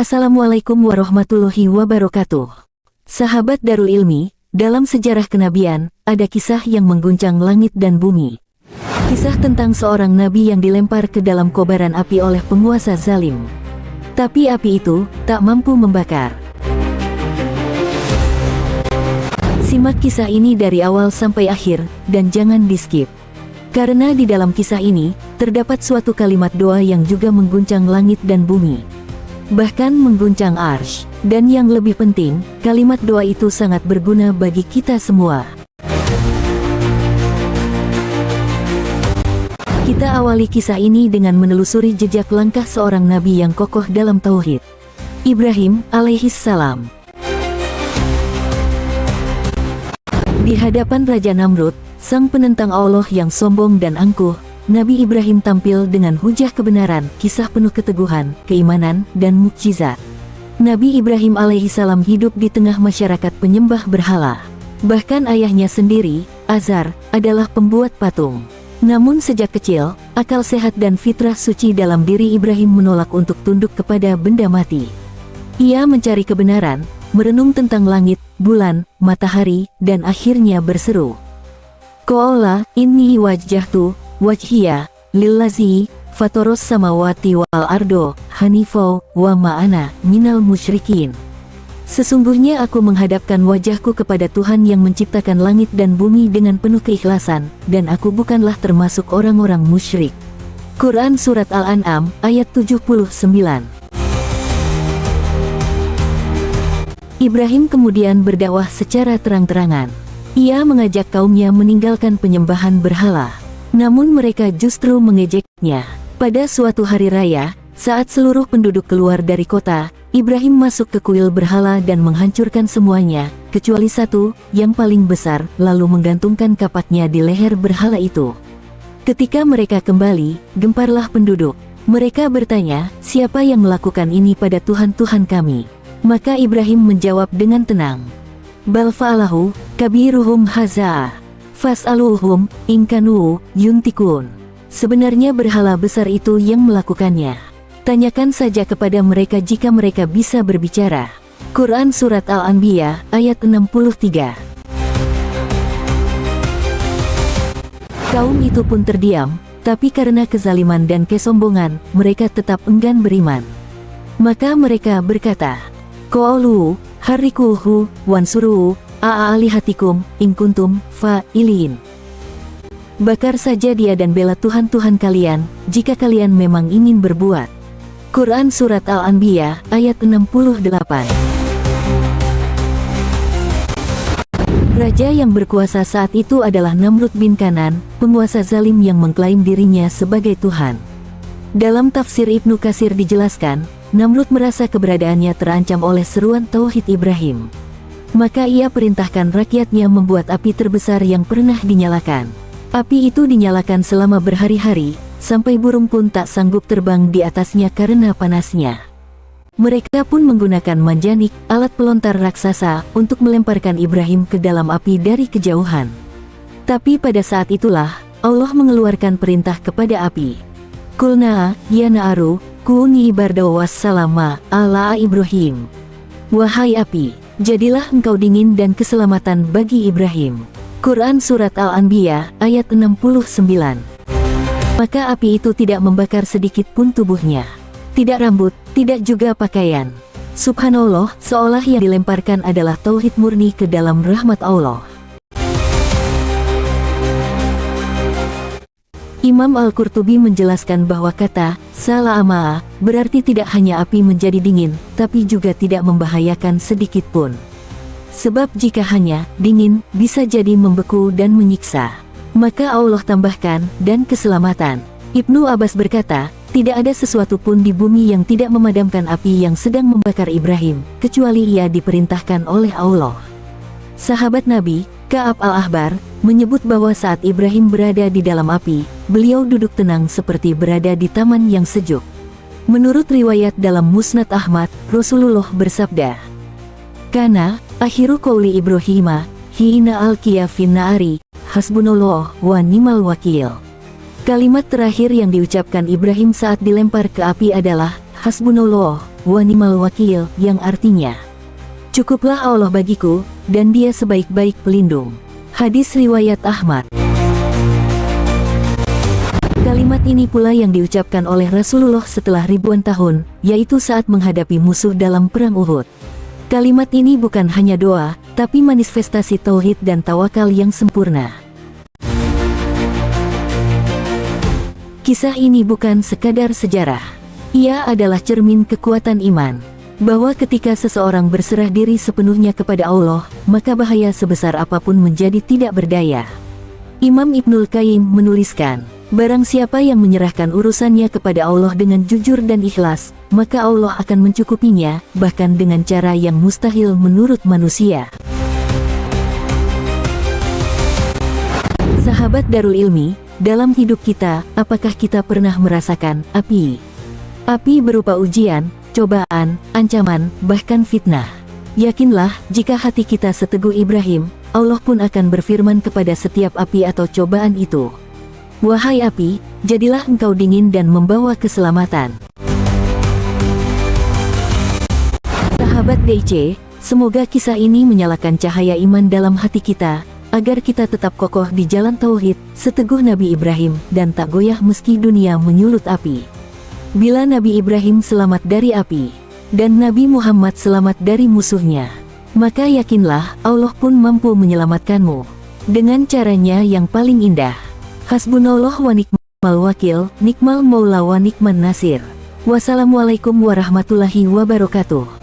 Assalamualaikum warahmatullahi wabarakatuh. Sahabat Darul Ilmi, dalam sejarah kenabian, ada kisah yang mengguncang langit dan bumi. Kisah tentang seorang nabi yang dilempar ke dalam kobaran api oleh penguasa zalim. Tapi api itu tak mampu membakar. Simak kisah ini dari awal sampai akhir, dan jangan di-skip. Karena di dalam kisah ini, terdapat suatu kalimat doa yang juga mengguncang langit dan bumi. Bahkan mengguncang arsy. Dan yang lebih penting, kalimat doa itu sangat berguna bagi kita semua. Kita awali kisah ini dengan menelusuri jejak langkah seorang nabi yang kokoh dalam tauhid. Ibrahim alaihissalam. Di hadapan Raja Namrud, sang penentang Allah yang sombong dan angkuh, Nabi Ibrahim tampil dengan hujah kebenaran, kisah penuh keteguhan, keimanan, dan mukjizat. Nabi Ibrahim alaihissalam hidup di tengah masyarakat penyembah berhala. Bahkan ayahnya sendiri, Azar, adalah pembuat patung. Namun sejak kecil, akal sehat dan fitrah suci dalam diri Ibrahim menolak untuk tunduk kepada benda mati. Ia mencari kebenaran, merenung tentang langit, bulan, matahari, dan akhirnya berseru, Qala inni wajjahtu wajhiya lillazi fatoros samawati wal ardo hanifau wa ma'ana minal musyrikin. Sesungguhnya aku menghadapkan wajahku kepada Tuhan yang menciptakan langit dan bumi dengan penuh keikhlasan, dan aku bukanlah termasuk orang-orang musyrik. Quran Surat Al-An'am ayat 79. Ibrahim kemudian berdakwah secara terang-terangan. Ia mengajak kaumnya meninggalkan penyembahan berhala. Namun mereka justru mengejeknya. Pada suatu hari raya, saat seluruh penduduk keluar dari kota, Ibrahim masuk ke kuil berhala dan menghancurkan semuanya, kecuali satu, yang paling besar, lalu menggantungkan kapaknya di leher berhala itu. Ketika mereka kembali, gemparlah penduduk. Mereka bertanya, siapa yang melakukan ini pada Tuhan-Tuhan kami? Maka Ibrahim menjawab dengan tenang, Bal fa'alahu kabiruhum haza. Fas'aluhum ingkanu yuntikun. Sebenarnya berhala besar itu yang melakukannya. Tanyakan saja kepada mereka jika mereka bisa berbicara. Quran Surat Al-Anbiya ayat 63. Kaum itu pun terdiam, tapi karena kezaliman dan kesombongan, mereka tetap enggan beriman. Maka mereka berkata, Qalu harrikuhu wansuruhu a'alihatikum in kuntum fa'ilin. Bakar saja dia dan bela Tuhan-Tuhan kalian, jika kalian memang ingin berbuat. Quran Surat Al-Anbiya ayat 68. Raja yang berkuasa saat itu adalah Namrud bin Kanan, penguasa zalim yang mengklaim dirinya sebagai Tuhan. Dalam tafsir Ibnu Katsir dijelaskan, Namrud merasa keberadaannya terancam oleh seruan Tauhid Ibrahim. Maka ia perintahkan rakyatnya membuat api terbesar yang pernah dinyalakan. Api itu dinyalakan selama berhari-hari, sampai burung pun tak sanggup terbang di atasnya karena panasnya. Mereka pun menggunakan manjanik, alat pelontar raksasa, untuk melemparkan Ibrahim ke dalam api dari kejauhan. Tapi pada saat itulah, Allah mengeluarkan perintah kepada api. Qulna ya na'aru, kuni barda wassalama ala Ibrahim. Wahai api, jadilah engkau dingin dan keselamatan bagi Ibrahim. Quran Surat Al-Anbiya ayat 69. Maka api itu tidak membakar sedikit pun tubuhnya. Tidak rambut, tidak juga pakaian. Subhanallah, seolah yang dilemparkan adalah tauhid murni ke dalam rahmat Allah. Imam Al-Qurtubi menjelaskan bahwa kata salama berarti tidak hanya api menjadi dingin, tapi juga tidak membahayakan sedikit pun. Sebab jika hanya dingin, bisa jadi membeku dan menyiksa. Maka Allah tambahkan, dan keselamatan. Ibnu Abbas berkata, tidak ada sesuatu pun di bumi yang tidak memadamkan api yang sedang membakar Ibrahim, kecuali ia diperintahkan oleh Allah. Sahabat Nabi, Ka'ab al-Ahbar, menyebut bahwa saat Ibrahim berada di dalam api, beliau duduk tenang seperti berada di taman yang sejuk. Menurut riwayat dalam Musnad Ahmad, Rasulullah bersabda, Kana akhiru qauli Ibrahima hina alqiya fin nari hasbunallah wa ni'mal wakil. Kalimat terakhir yang diucapkan Ibrahim saat dilempar ke api adalah Hasbunallah, wa ni'mal wakil, yang artinya, cukuplah Allah bagiku, dan Dia sebaik-baik pelindung. Hadis riwayat Ahmad. Kalimat ini pula yang diucapkan oleh Rasulullah setelah ribuan tahun, yaitu saat menghadapi musuh dalam perang Uhud. Kalimat ini bukan hanya doa, tapi manifestasi tauhid dan tawakal yang sempurna. Kisah ini bukan sekadar sejarah. Ia adalah cermin kekuatan iman, bahwa ketika seseorang berserah diri sepenuhnya kepada Allah, maka bahaya sebesar apapun menjadi tidak berdaya. Imam Ibnul Qayyim menuliskan, barang siapa yang menyerahkan urusannya kepada Allah dengan jujur dan ikhlas, maka Allah akan mencukupinya, bahkan dengan cara yang mustahil menurut manusia. Sahabat Darul Ilmi, dalam hidup kita, apakah kita pernah merasakan api? Api berupa ujian, cobaan, ancaman, bahkan fitnah. Yakinlah, jika hati kita seteguh Ibrahim, Allah pun akan berfirman kepada setiap api atau cobaan itu, wahai api, jadilah engkau dingin dan membawa keselamatan. Sahabat DC, semoga kisah ini menyalakan cahaya iman dalam hati kita, agar kita tetap kokoh di jalan tauhid, seteguh Nabi Ibrahim, dan tak goyah meski dunia menyulut api. Bila Nabi Ibrahim selamat dari api, dan Nabi Muhammad selamat dari musuhnya, maka yakinlah Allah pun mampu menyelamatkanmu, dengan caranya yang paling indah. Hasbunallah wa ni'mal wakil, nikmal maula wa nikman nasir. Wassalamualaikum warahmatullahi wabarakatuh.